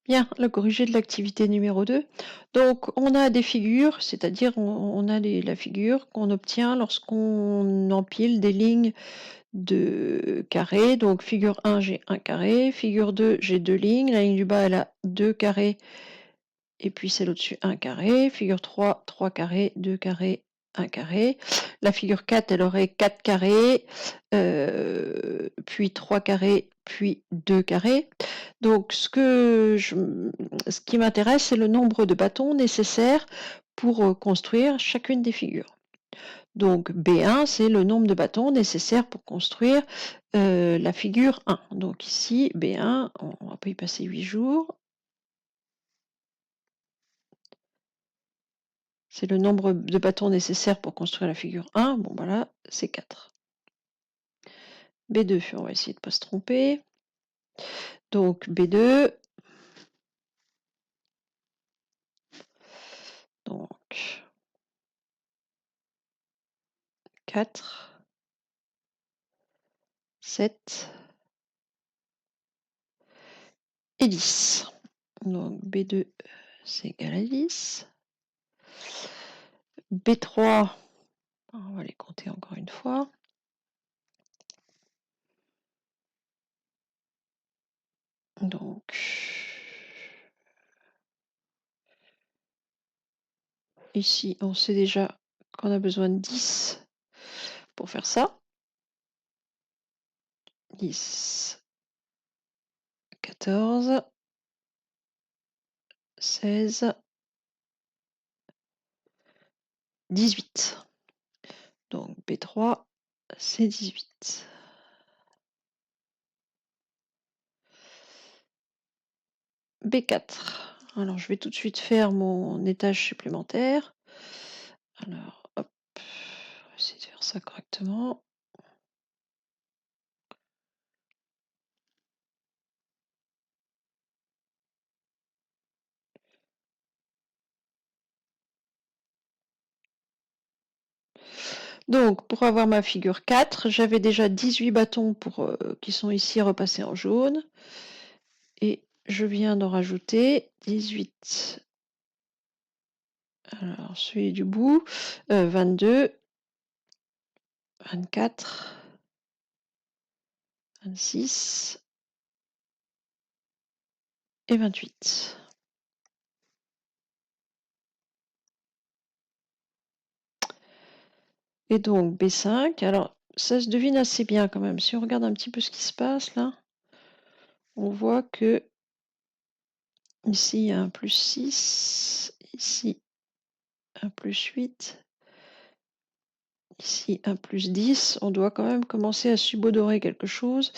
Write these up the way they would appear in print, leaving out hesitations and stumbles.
Bien, le corrigé de l'activité numéro 2. Donc, on a des figures, c'est-à-dire on a la figure qu'on obtient lorsqu'on empile des lignes de carrés. Donc, figure 1, j'ai un carré. Figure 2, j'ai deux lignes. La ligne du bas, elle a deux carrés. Et puis celle au-dessus, un carré. Figure 3, 3 carrés, 2 carrés, 1 carré. La figure 4, elle aurait 4 carrés, puis 3 carrés, puis 2 carrés. Donc ce qui m'intéresse, c'est le nombre de bâtons nécessaires pour construire chacune des figures. Donc B1, c'est le nombre de bâtons nécessaires pour construire la figure 1. Donc ici, B1, on va pas y passer 8 jours. C'est le nombre de bâtons nécessaires pour construire la figure 1. Bon, voilà, c'est 4. B2, on va essayer de ne pas se tromper. Donc, B2. Donc, 4, 7 et 10. Donc, B2, c'est égal à 10. B3, on va les compter encore une fois. Donc, ici, on sait déjà qu'on a besoin de 10 pour faire ça. 10, 14, 16, 18. Donc B3, c'est 18. B4. Alors, je vais tout de suite faire mon étage supplémentaire. Alors, hop, on va essayer de faire ça correctement. Donc, pour avoir ma figure 4, j'avais déjà 18 bâtons qui sont ici repassés en jaune. Et je viens d'en rajouter 18. Alors, celui du bout, 22, 24, 26 et 28. Et donc B5, alors ça se devine assez bien quand même. Si on regarde un petit peu ce qui se passe là, on voit que ici il y a un plus 6, ici un plus 8, ici un plus 10. On doit quand même commencer à subodorer quelque chose.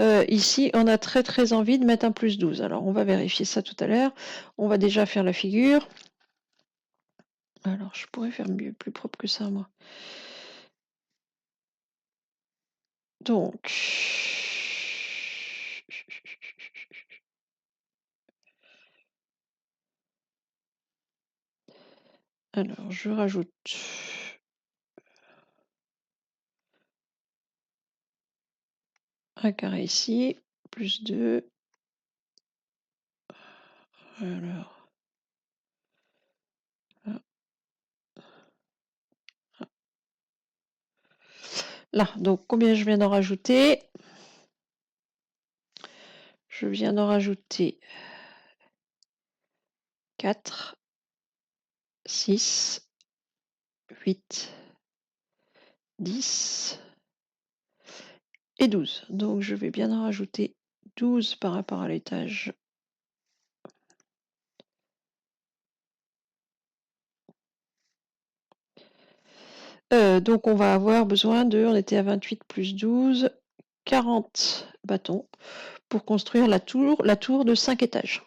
Ici, on a très envie de mettre un plus 12. Alors on va vérifier ça tout à l'heure. On va déjà faire la figure. Alors je pourrais faire mieux, plus propre que ça moi. Donc... Alors, je rajoute un carré ici, plus 2. Alors, là, donc combien je viens d'en rajouter? Je viens d'en rajouter 4, 6, 8, 10 et 12. Donc je vais bien en rajouter 12 par rapport à l'étage. Donc on va avoir besoin de, on était à 28 plus 12, 40 bâtons pour construire la tour de 5 étages.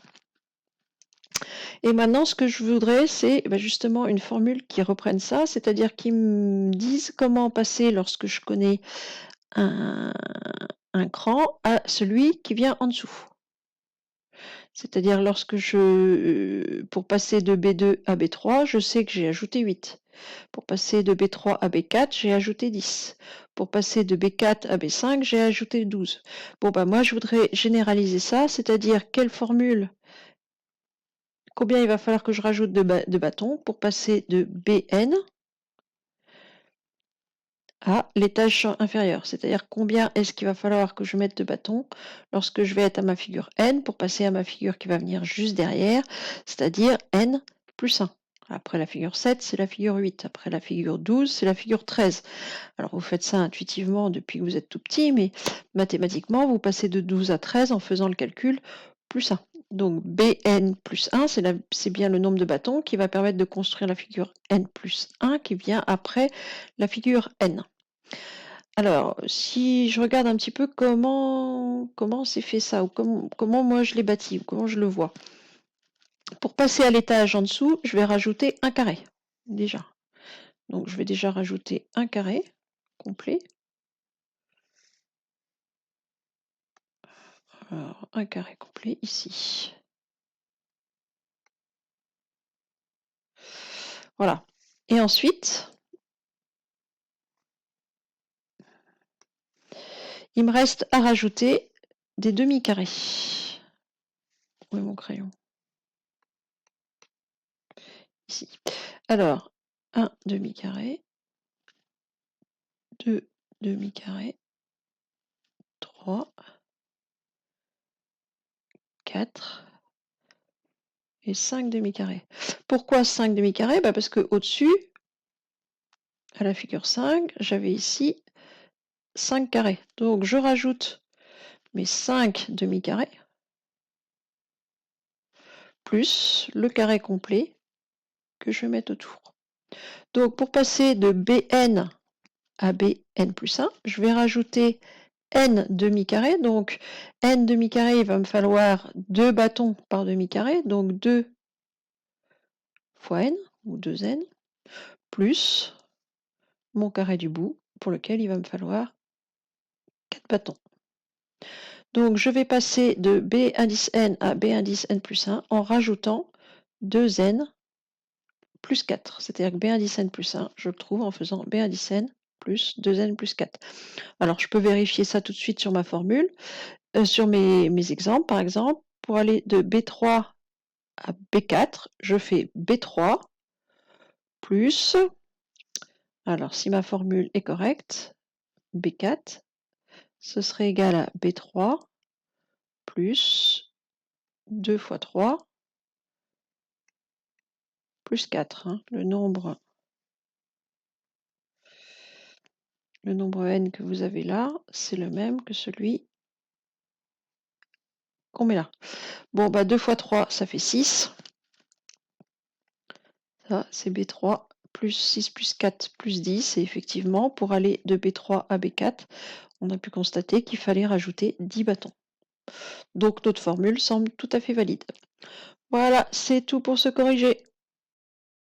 Et maintenant, ce que je voudrais, c'est justement une formule qui reprenne ça, c'est-à-dire qui me dise comment passer lorsque je connais un cran à celui qui vient en dessous. C'est-à-dire lorsque pour passer de B2 à B3, je sais que j'ai ajouté 8. Pour passer de B3 à B4, j'ai ajouté 10. Pour passer de B4 à B5, j'ai ajouté 12. Bon, moi, je voudrais généraliser ça, c'est-à-dire quelle formule combien il va falloir que je rajoute de bâtons pour passer de Bn à l'étage inférieur. C'est-à-dire combien est-ce qu'il va falloir que je mette de bâtons lorsque je vais être à ma figure n pour passer à ma figure qui va venir juste derrière, c'est-à-dire n plus 1. Après la figure 7, c'est la figure 8. Après la figure 12, c'est la figure 13. Alors vous faites ça intuitivement depuis que vous êtes tout petit, mais mathématiquement, vous passez de 12 à 13 en faisant le calcul plus 1. Donc Bn plus 1, c'est bien le nombre de bâtons qui va permettre de construire la figure n plus 1 qui vient après la figure n. Alors, si je regarde un petit peu comment c'est fait ça, ou comment moi je l'ai bâti, ou comment je le vois. Pour passer à l'étage en dessous, je vais rajouter un carré, déjà. Donc je vais déjà rajouter un carré complet. Alors, un carré complet ici. Voilà. Et ensuite, il me reste à rajouter des demi-carrés. Où est mon crayon? Ici. Alors, un demi-carré, deux demi-carrés, 3, 4 et 5 demi-carrés. Pourquoi 5 demi-carrés? Parce que au-dessus, à la figure 5, j'avais ici 5 carrés. Donc je rajoute mes 5 demi-carrés plus le carré complet que je vais mettre autour. Donc pour passer de Bn à Bn plus 1, je vais rajouter n demi-carré. Donc n demi-carré, il va me falloir 2 bâtons par demi-carré, donc 2 fois n, ou 2n, plus mon carré du bout, pour lequel il va me falloir 4 bâtons. Donc je vais passer de B indice n à B indice n plus 1 en rajoutant 2n plus 4. C'est-à-dire que B indice n plus 1, je le trouve en faisant B indice n plus 2n plus 4. Alors je peux vérifier ça tout de suite sur ma formule, sur mes exemples par exemple. Pour aller de B3 à B4, je fais B3 plus, alors si ma formule est correcte, B4, ce serait égal à B3 plus 2 fois 3 plus 4. Hein. Le nombre n que vous avez là, c'est le même que celui qu'on met là. Bon, 2 fois 3, ça fait 6. Ça, c'est B3 plus 6 plus 4 plus 10. Et effectivement, pour aller de B3 à B4, on a pu constater qu'il fallait rajouter 10 bâtons. Donc notre formule semble tout à fait valide. Voilà, c'est tout pour se corriger.